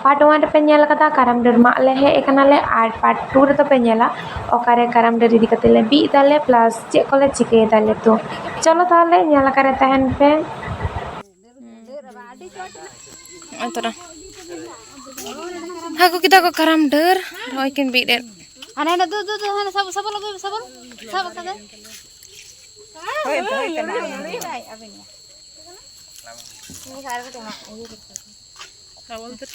Part 1 पे nail कदा काराम डर मा ले हे एकनाले आर पार्ट 2 रे तो पे नेला ओकारे काराम डर इदी कते ले बी दाले प्लस चे कोले चिके दाले तो चलो ताले नेल करे तहन पे अंतरा हाको किता को काराम डर रोय किन बी डर अने ना दो हने सब लगे सब कदे होय तना भाई अबे ini harus cuma ini gitu. Awal terus.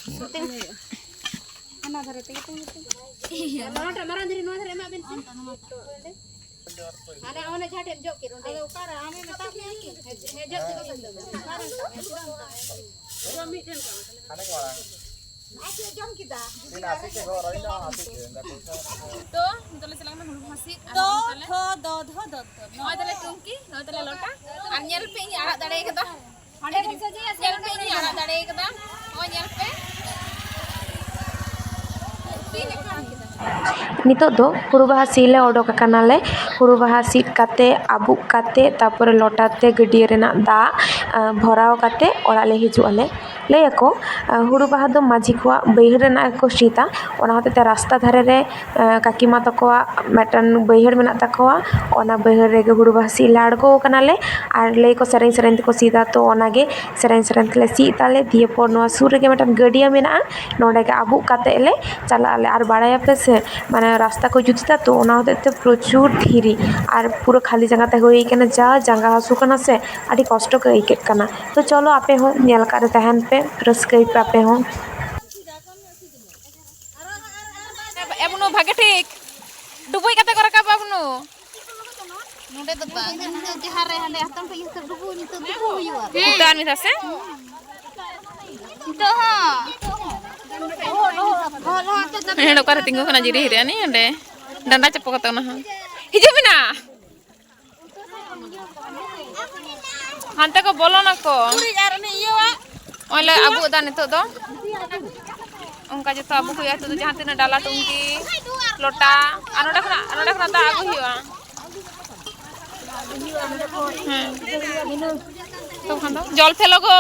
Ana dhare te gitu. Iya, nota maran dari nota emak bensin. Ada awalnya jate jok kiron. Ada ukara ame mata ki. Hejak juga sendiri. Sekarang suami kan. Ana orang. Aku jam kita. Nasi ke घर रही ना nasi के तो तले चला में हुलु हसी दो नय तले टुंकी नय तले लोटा আর ñel पे आड़ा दाड़े कदा Ande bisa je ñel पे आड़ा दाड़े कदा ओ ñel पे नितो दो हुरु बाहा सीले ओडोक कानाले हुरु बाहा सीट काते आबुक काते तापर लोटाते गडिया रेना दा भराव काते ओड़ा ले हिजुआले लैको हुरु बाहा दो माझी को बैहर रेना को सीता ओना होते रास्ता धारे रे काकीमा तकोआ मेटन बैहर मेना तकोआ ओना बैहर रे हुरु बाहा सी लाड़को कानाले आर लैको सेरें सेरें को सीधा तो ओनागे सेरें सेरें ले सीताले दिए पर नोआ सुर रे मेटन गडिया मेना नोडे के आबुक काते ले चलाले आर बाड़ाया पे से माने रास्ता को जुतता तो ओना होते प्रचुर धीरी और पूरा खाली जगह ते होई केना जा जंगा हासु कना से आडी कष्ट को आइकेत कना तो चलो आपे हो नेल करे तहन पे रस्कई पे आपे हो एबनो भागे ठीक डुबई कते को रकाब एबनो नोडे तो बा जहार रे हंडे हतम पे सब डुबु हुयुआ उतार मिथा से तो हां हेडो करे तिंगो कना जिरी हिरे ani ande डंडा चपो कते ना हिजु बिना हांते को बोलो ना को पूरी जार ने इयोआ ओले आबु दा नितो दो उनका जो आबु हुया तो जहां तिना डाला टुंकी लोटा अनोडा खना दा आगु हुआ तो खंदो जल फेलो गो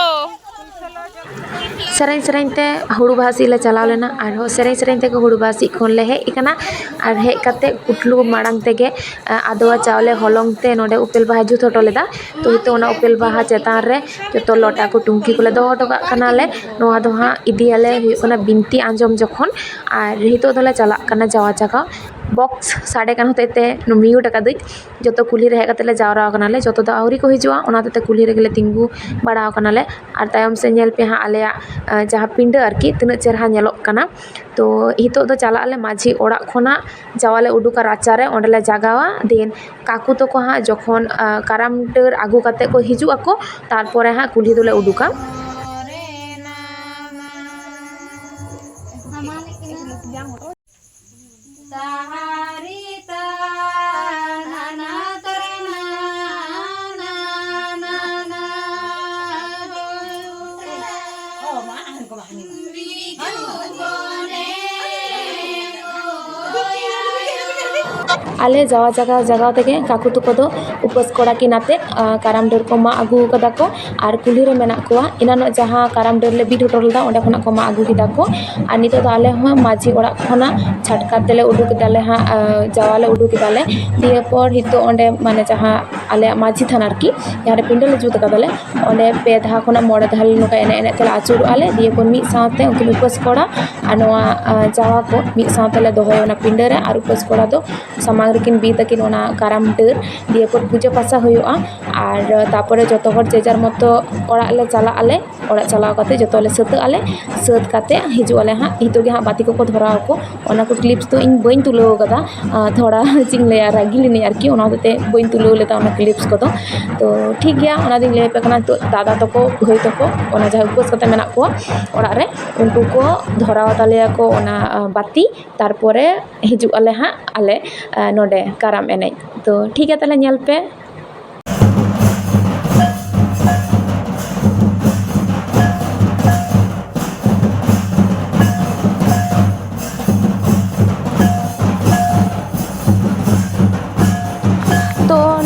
सेरें सेरें ते हुड़ु बासी ले चलाव लेना और सेरें सेरें ते हुड़ु बासी खन ले हे इकना और हे कते कुटलू माड़ांग तेगे आदवा चावले हलंग ते नोडे उपेल बाहा जुत हटो लेदा तो हितो ओना उपेल बाहा चेतान रे जतो लोटा को टुंकी कोले दो हटो कना ले नोआ दो हां इदियाले हुयना बिनती आंजम जखन और हितो दोले चला कना जावा जगह बॉक्स साड़े कान होते ते म्यूट का दी जो कुली रे हेकते ले जावरा कनाले जो तो आवरी को हिजुआ ओना ते कुली रे गेले तिंगु बड़ा कनाले और तायम से नेल पे हां आले जहां पिंड आरकी तिना चेहरा नेलोक कना तो हितो दो चला ले माझी ओड़ा खोना जावाले उडुका राचारे ओंडले जागावा दिन काकू तो को हां जखन काराम डर आगु काते को हिजु आको तारपरे हां कुली दोले उडुका आले जावा जगह तेगे काकू तुको दो उपस कोड़ा की नाते काराम डर को मा आगू कदा को और कुली रे मेना कोआ इनानो जहां काराम डर ले बीट होटलदा ओंडे खना को मा आगू किदा को और नितो दो आले हो माझी ओड़ा खना छटका तेले उडुक दाले हां जावाले उडुक दाले दिए पर हितो ओंडे माने जहां आले माझी थाना की यारे पिंडल जुत कदाले ओंडे पे धा खना मोड़े धाल नका एने एने तेला आचुर आले दिए पर मी साथे उनके उपस कोड़ा और नोआ जावा को मी साथे ले दोहोय ओना पिंडे रे और उपस कोड़ा दो समांग रेकिन बी तकिन ओना काराम डर दिए पर पूजा पासा हुआ और तापरे जो हर जेजार मतो ओड़ा ले चला आले ओड़ा चलाव काते जो ले सत आले सत काते हिजु आले हां हितो गे हां बाती को धराव को ओना को क्लिप्स तो इन बइन तुलो कदा थोड़ा चिंग ले रागिली ने आरकी ओना होते बइन तुलो लेता ओना क्लिप्स को तो ठीक गया ओना दिन ले पे कना तो दादा तको होय तको ओना जहा उपस काते मेना को ओड़ा रे उनको को धराव ताले को ओना बाती तारपरे हिजु आले हां आले नोडे काराम एने तो ठीक है ताले नेल पे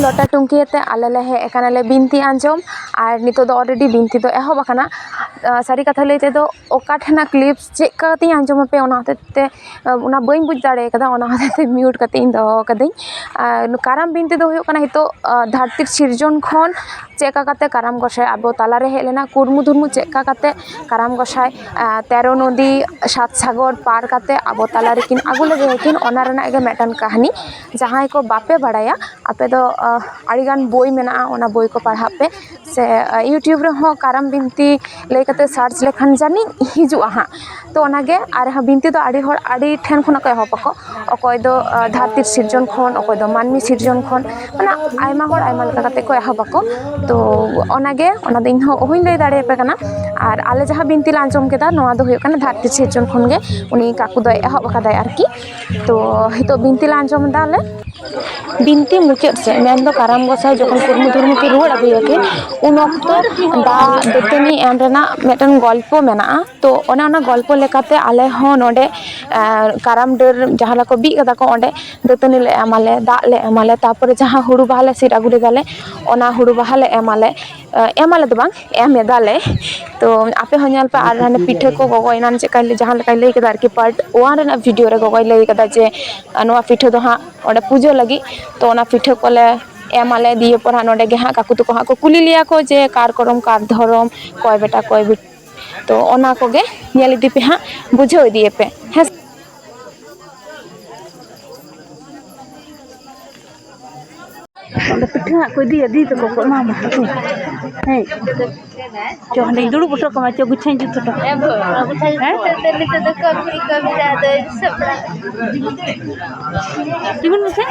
लोटा टुंकी आले ले हे बिनती आंजम और नितो दो ऑलरेडी बिनती दो एहब आकना ᱥᱟᱹᱨᱤ ᱠᱟᱛᱷᱟ ᱞᱟᱹᱭ ᱛᱮᱫᱚ ᱚᱠᱟ ᱴᱷᱮᱱᱟᱜ ᱠᱞᱤᱯᱥ ᱪᱮᱫ ᱠᱟᱛᱮᱧ ᱟᱸᱡᱚᱢ ᱟᱯᱮ ᱚᱱᱟ ᱦᱚᱛᱮᱡ ᱛᱮ ᱚᱱᱟ ᱵᱟᱹᱧ ᱵᱩᱡᱽ ᱫᱟᱲᱮ ᱠᱟᱫᱟ, ᱚᱱᱟ ᱦᱚᱛᱮᱡ ᱛᱮ ᱢᱤᱭᱩᱴ ᱠᱟᱛᱮ ᱤᱧ ᱫᱚᱦᱚ ᱠᱟᱹᱫᱟᱹᱧ᱾ ᱠᱟᱨᱟᱢ ᱵᱤᱱᱛᱤ ᱫᱚ ᱦᱩᱭᱩᱜ ᱠᱟᱱᱟ ᱱᱤᱛᱚᱜ ᱫᱷᱟᱹᱨᱛᱤ ᱥᱤᱨᱡᱚᱱ ᱠᱷᱚᱱ ᱪᱮᱫᱠᱟ ᱠᱟᱛᱮ ᱠᱟᱨᱟᱢ ᱜᱚᱸᱥᱟᱭ ᱟᱵᱚ ᱛᱟᱞᱟᱨᱮ ᱦᱮᱡ ᱞᱮᱱᱟ, ᱠᱩᱨᱢᱩ ᱫᱷᱩᱨᱢᱩ ᱪᱮᱫᱠᱟ ᱠᱟᱛᱮ ᱠᱟᱨᱟᱢ ᱜᱚᱸᱥᱟᱭ 13 ᱱᱚᱫী 7 ᱥᱟᱜᱚᱨ ᱯᱟᱨ ᱠᱟᱛᱮ ᱟᱵᱚ ᱛᱟᱞᱟ ᱨᱮᱠᱤᱱ ᱟᱹᱜᱩ ᱞᱮᱫᱮᱭᱟᱠᱤᱱ, ᱚᱱᱟ ᱨᱮᱱᱟᱜ ᱜᱮ ᱢᱤᱫᱴᱟᱱ ᱠᱟᱹᱦᱱᱤ᱾ ᱡᱟᱦᱟᱸᱭ ᱠᱚ ᱵᱟᱯᱮ ᱵᱟᱲᱟᱭᱟ ᱟᱯᱮ ᱫᱚ ᱟᱹᱰᱤᱜᱟᱱ ᱵᱳᱭ ᱢᱮᱱᱟᱜᱼᱟ, ᱚᱱᱟ ᱵᱳᱭ ko ᱯᱟᱲᱦᱟᱜ ᱯᱮ, ᱥᱮ ᱤᱭᱩᱴᱩᱵᱽ ᱨᱮᱦᱚᱸ ᱠᱟᱨᱟᱢ ᱵᱤᱱᱛᱤ ᱞᱟᱹᱭ ᱠᱟᱛᱮ ᱥᱟᱨᱪ ᱞᱮᱠᱷᱟᱱ ᱡᱟᱹᱱᱤᱡ ᱦᱤᱡᱩᱜᱼᱟ ᱦᱟᱸᱜ᱾ ᱛᱚ ᱚᱱᱟᱜᱮ ᱟᱨ ᱵᱤᱱᱛᱤ ᱫᱚ ᱟᱹᱰᱤ ᱦᱚᱲ ᱟᱹᱰᱤ ᱴᱷᱮᱱ ᱠᱷᱚᱱᱟᱜ ᱠᱚ ᱮᱦᱚᱵ ᱟᱠᱚ, ᱚᱠᱚᱭ ᱫᱚ ᱫᱷᱟᱹᱨᱛᱤ ᱥᱤᱨᱡᱚᱱ ᱠᱷᱚᱱ, ᱚᱠᱚᱭ ᱫᱚ ᱢᱟᱹᱱᱢᱤ ᱥᱤᱨᱡᱚᱱ ᱠᱷᱚᱱ, ᱢᱟᱱᱮ ᱟᱭᱢᱟ ᱦᱚᱲ ᱟᱭᱢᱟ ᱞᱮᱠᱟ ᱠᱟᱛᱮ ᱠᱚ ᱮᱦᱚᱵ ᱟᱠᱚ᱾ ᱛᱚ ᱚᱱᱟᱜᱮ ᱚᱱᱟ ᱫᱚ ᱤᱧᱦᱚᱸ ᱚᱦᱚᱧ ᱞᱟᱹᱭ ᱫᱟᱲᱮᱭᱟᱯᱮ ᱠᱟᱱᱟ᱾ ᱟᱨ ᱟᱞᱮ ᱡᱟᱦᱟᱸ ᱵᱤᱱᱛᱤ ᱞᱮ ᱟᱸᱡᱚᱢ ᱠᱮᱫᱟ ᱱᱚᱣᱟ ᱫᱚ ᱦᱩᱭᱩᱜ ᱠᱟᱱᱟ ᱫᱷᱟᱹᱨᱛᱤ ᱥᱤᱨᱡᱚᱱ ᱠᱷᱚᱱᱜᱮ ᱩᱱᱤ ᱠᱟᱠᱩ ᱫᱚᱭ ᱮᱦᱚᱵ ᱟᱠᱟᱫᱟᱭ ᱟᱨᱠᱤ᱾ ᱛᱚ ᱱᱤᱛᱚᱜ ᱵᱤᱱᱛᱤ ᱞᱮ ᱟᱸᱡᱚᱢ ᱮᱫᱟᱞᱮ᱾ ᱵᱤᱱᱛᱤ ᱢᱩᱪᱟᱹᱫ ᱥᱮᱫ ᱢᱮᱱᱫᱚ ᱠᱟᱨᱟᱢ ᱜᱚᱸᱥᱟᱭ ᱡᱚᱠᱷᱚᱱ ᱠᱩᱨᱢᱩ ᱫᱷᱩᱨᱢᱩ ᱠᱤᱱ ᱨᱩᱣᱟᱹᱲ ᱟᱹᱜᱩᱭᱟᱠᱤᱱ, ᱩᱱ ᱚᱠᱛᱚ ᱫᱟᱜ ᱫᱟᱹᱛᱟᱹᱱᱤ ᱮᱢ ᱨᱮᱱᱟᱜ ᱢᱤᱫᱴᱮᱱ ᱜᱚᱞᱯᱚ ᱢᱮᱱᱟᱜᱼᱟ᱾ ᱛᱚ ᱚᱱᱟ ᱜᱚᱞᱯᱚ ᱞᱮᱠᱟᱛᱮ ᱟᱞᱮ ᱦᱚᱸ ᱱᱚᱰᱮ ᱠᱟᱨᱟᱢ ᱰᱟᱹᱨ ᱡᱟᱦᱟᱸ ᱨᱮᱠᱚ ᱵᱤᱫ ᱠᱟᱫᱟ ᱠᱚ ᱚᱸᱰᱮ ᱫᱟᱹᱛᱟᱹᱱᱤ ᱞᱮ ᱮᱢᱟᱞᱮ, ᱫᱟᱜ ᱞᱮ ᱮᱢᱟᱞᱮ, ᱛᱟᱨᱯᱚᱨᱮ ᱡᱟᱦᱟᱸ ᱦᱩᱲᱩ ᱵᱟᱦᱟ ᱞᱮ ᱥᱤᱫ ᱟᱹᱜᱩ ᱞᱮᱫᱟᱞᱮ ᱚᱱᱟ ᱦᱩᱲᱩ ᱵᱟᱦᱟ ᱞᱮ ᱮᱢᱟᱞᱮ, ᱮᱢᱟᱞᱮ ᱫᱚ ᱵᱟᱝ ᱮᱢ ᱮᱫᱟᱞᱮ᱾ ᱛᱚ ᱟᱯᱮ ᱦᱚᱸ ᱧᱮᱞ ᱯᱮ, ᱟᱨ ᱦᱟᱱᱮ ᱯᱤᱴᱷᱟᱹ ᱠᱚ ᱜᱚᱜᱚ ᱮᱱᱟᱱ ᱪᱮᱫᱠᱟ ᱡᱟᱦᱟᱸ ᱞᱮᱠᱟᱭ ᱞᱟᱹᱭ ᱠᱮᱫᱟ ᱟᱨᱠᱤ ᱯᱟᱨᱴ 1 ᱨᱮᱱᱟᱜ ᱵᱷᱤᱰᱤᱭᱳ ᱨᱮ ᱜᱚᱜᱚᱭ ᱞᱟᱹᱭ ᱠᱟᱫᱟ ᱡᱮ ᱱᱚᱣᱟ ᱯᱤᱴᱷᱟᱹ ᱫᱚ ᱦᱟᱸᱜ ᱚᱸᱰᱮ ᱯᱩᱡᱟᱹ ᱞᱟᱹᱜᱤᱫ, ᱛᱚ ᱚᱱᱟ ᱯᱤᱴᱷᱟᱹ ᱠᱚᱞᱮ ᱮᱢᱟᱞᱮ ᱫᱤᱭᱮ ᱯᱚᱨ ᱦᱟᱸᱜ ᱱᱚᱸᱰᱮ ᱜᱮ ᱦᱟᱸᱜ ᱠᱟᱠᱩ ᱛᱟᱠᱚ ᱦᱟᱸᱜ ᱠᱚ ᱠᱩᱞᱤ ᱞᱮᱭᱟ ᱠᱚ ᱡᱮ ᱠᱟᱨ ᱠᱚᱨᱚᱢ ᱠᱟᱨ ᱫᱷᱚᱨᱚᱢ ᱠᱚᱭ ᱵᱮᱴᱟ ᱠᱚᱭ ᱵᱤᱴᱤ, ᱛᱚ ᱚᱱᱟ ᱠᱚᱜᱮ ᱧᱮᱞ ᱤᱫᱤ ᱯᱮ ᱦᱟᱸᱜ, ᱵᱩᱡᱷᱟᱹᱣ ᱤᱫᱤᱭᱟᱯᱮ ᱦᱮᱸ᱾ ᱚᱸᱰᱮ ᱯᱤᱴᱷᱟᱹ ᱦᱟᱸᱜ ᱠᱚ ᱤᱫᱤᱭᱟ, ᱫᱤ ᱛᱟᱠᱚ ᱠᱚ ᱮᱢᱟᱢᱟ ᱦᱟᱹᱴᱩ᱾ ᱦᱮᱸ ᱪᱚ ᱦᱟᱸᱰᱮᱧ ᱫᱩᱲᱩᱵ ᱦᱚᱴᱚ ᱠᱟᱢᱟ, ᱪᱚ ᱜᱩᱪᱷᱟᱧ ᱡᱩᱛ ᱦᱚᱴᱚ ᱛᱤᱸᱜᱩᱱ ᱢᱮᱥᱮ᱾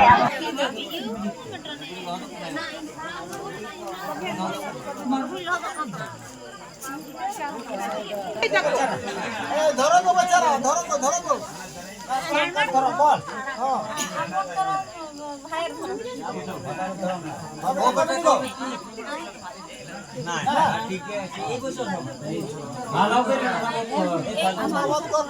ধরো গো বাচ্চারা, ধরো গো, ধরো গো। ধরো বল। ভাইয়ের ধরো। না না ঠিক আছে, এই বছর ভালো করে আশীর্বাদ করো।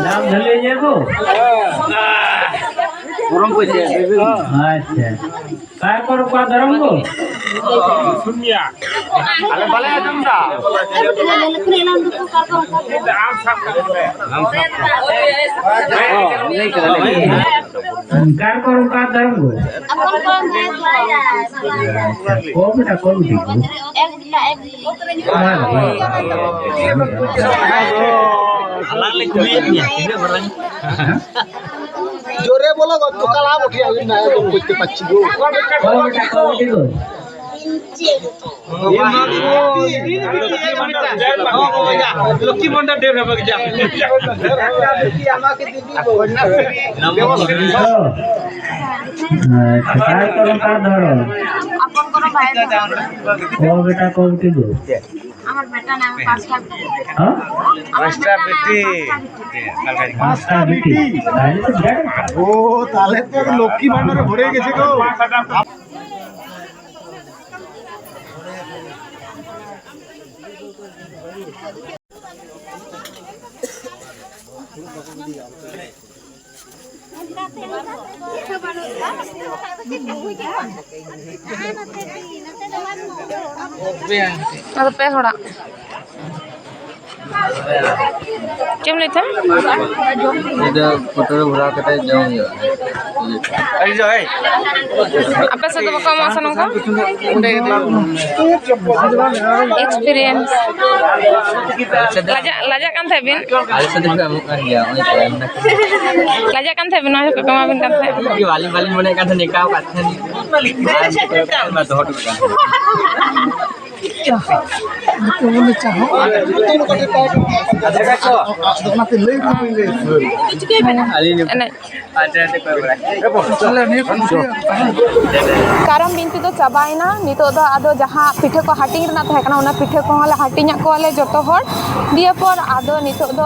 নাম ধরে যাবো গরম কইছে আচ্ছা কার করো পা ধরম গো শুনিয়া আলে বলে তোমরা আম সাপ করবে আম সাপ কার করো পা ধরম গো আপন কোন ও বেটা কোন দিক এক দিলা লাগলে কুলিয়ে নিয়ে কিবে বলেন জোরে বলো গো, তো কালা উঠে আইন না, একদম করতে পারছি গো। লক্ষ্মী ভান্ডার দেব হবে যা আমাকে দিবি গো। কার করো কার ধরো আপন কোনো ভাই ও বেটা কোন কি গো আমার বেটা নাম পাঁচটা হ্যাঁ পাঁচটা বেটি, পাঁচটা বেটি তাহলে তো বিরাট ও তাহলে তো লক্ষ্মী ভান্ডারে ভরে গেছে গো। ᱟᱫᱚ ᱯᱮ ᱦᱚᱲᱟᱜ ᱪᱮᱫ ᱮᱢ ᱞᱟᱹᱭ ᱛᱟᱦᱮᱸ? ᱯᱷᱳᱴᱳ ᱨᱮ ᱵᱷᱚᱨᱟᱣ ᱠᱟᱛᱮ ᱡᱚᱢ ᱦᱩᱭᱩᱜᱼᱟ᱾ ᱟᱯᱮ ᱥᱮᱫ ᱫᱚ ᱵᱟᱠᱚ ᱮᱢᱚᱜᱼᱟ ᱥᱮ ᱱᱚᱝᱠᱟ ᱮᱠᱥᱯᱮᱨᱤᱭᱮন্স? ᱞᱟᱡᱟᱜ ᱠᱟᱱ ᱛᱟᱦᱮᱸ ᱵᱤᱱ? ᱟᱞᱮ ᱥᱮᱫ ᱫᱚ ᱮᱢᱚᱜ ᱠᱟᱱ ᱜᱮᱭᱟ, ᱚᱱᱮ ᱠᱚ ᱮᱢ ᱱᱟ᱾ ᱞᱟᱡᱟᱜ ᱠᱟᱱ ᱛᱟᱦᱮᱸ ᱵᱤᱱ ᱱᱚᱣᱟ ᱡᱚᱠᱷᱚᱱ ᱮᱢᱟ ᱵᱤᱱ ᱠᱟᱱ ᱛᱟᱦᱮᱸᱫ? ᱵᱟᱹᱞᱤᱧ ᱢᱚᱱᱮᱭᱮᱫ ᱠᱟᱱ ᱛᱟᱦᱮᱸ ᱱᱤᱠᱟᱣ ᱠᱟᱜ ᱛᱟᱦᱮᱸ ᱫᱚᱦᱚ ᱦᱚᱴᱚ ᱠᱟᱜ ᱠᱟᱨᱟᱢ ᱵᱤᱱᱛᱤ ᱫᱚ ᱪᱟᱵᱟᱭᱮᱱᱟ᱾ ᱱᱤᱛᱚᱜ ᱫᱚ ᱟᱫᱚ ᱡᱟᱦᱟᱸ ᱯᱤᱴᱷᱟᱹ ᱠᱚ ᱦᱟᱹᱴᱤᱧ ᱨᱮᱱᱟᱜ ᱛᱟᱦᱮᱸ ᱠᱟᱱᱟ ᱚᱱᱟ ᱯᱤᱴᱷᱟᱹ ᱠᱚᱦᱚᱸ ᱞᱮ ᱦᱟᱹᱴᱤᱧᱟᱜ ᱠᱚᱣᱟᱞᱮ ᱡᱚᱛᱚ ᱦᱚᱲ ᱫᱤᱭᱮ ᱯᱚᱨ ᱟᱫᱚ ᱱᱤᱛᱚᱜ ᱫᱚ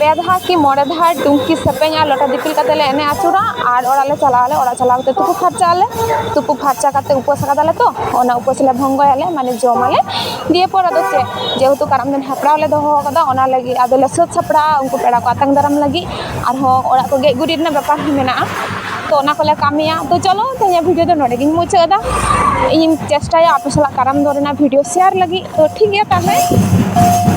2 ᱫᱷᱟᱣ ᱠᱤ 9 ᱫᱷᱟᱣ ᱴᱩᱝᱠᱤ ᱥᱮᱯᱮᱧ ᱟᱨ ᱞᱚᱴᱟ ᱫᱤᱯᱤᱞ ᱠᱟᱛᱮ ᱞᱮ ᱮᱱᱮᱡ ᱟᱹᱪᱩᱨᱟ ᱟᱨ ᱚᱲᱟᱜ ᱞᱮ ᱪᱟᱞᱟᱜ ᱟᱞᱮ᱾ ᱚᱲᱟᱜ ᱪᱟᱞᱟᱣ ᱠᱟᱛᱮ ᱛᱩᱯᱩ ᱯᱷᱟᱨᱪᱟᱜ ᱟᱞᱮ, ᱛᱩᱯᱩ ᱯᱷᱟᱨᱪᱟ ᱠᱟᱛᱮ ᱩᱯᱟᱹᱥ ᱟᱠᱟᱫᱟᱞᱮ ᱛᱚ ᱚᱱᱟ ᱩᱯᱟᱹᱥ ᱞᱮ ᱵᱷᱚᱝᱜᱚᱭᱟᱞᱮ, ᱢᱟᱱᱮ ᱡᱚᱢᱟᱞᱮ ᱫᱤᱭᱮ ᱯᱚᱨ ᱟᱫᱚ ᱪᱮᱫ ᱡᱮᱦᱮᱛᱩ ᱠᱟᱨᱟᱢ ᱫᱤᱱ ᱦᱮᱯᱨᱟᱣ ᱞᱮ ᱫᱚᱦᱚ ᱟᱠᱟᱫᱟ ᱚᱱᱟ ᱞᱟᱹᱜᱤᱫ ᱟᱫᱚᱞᱮ ᱥᱟᱹᱛ ᱥᱟᱯᱲᱟᱜᱼᱟ ᱩᱱᱠᱩ ᱯᱮᱲᱟ ᱠᱚ ᱟᱛᱟᱝ ᱫᱟᱨᱟᱢ ᱞᱟᱹᱜᱤᱫ, ᱟᱨᱦᱚᱸ ᱚᱲᱟᱜ ᱠᱚ ᱜᱮᱡ ᱜᱩᱨᱤᱡ ᱨᱮᱱᱟᱜ ᱵᱮᱯᱟᱨ ᱦᱚᱸ ᱢᱮᱱᱟᱜᱼᱟ᱾ तो ना कोले कामिया तो चलो तेज वीडियो तो नोड़े गिन मुचादा इन चेष्टाया आप साला काराम दो वीडियो शेयर लगी तो ठीक है ताहले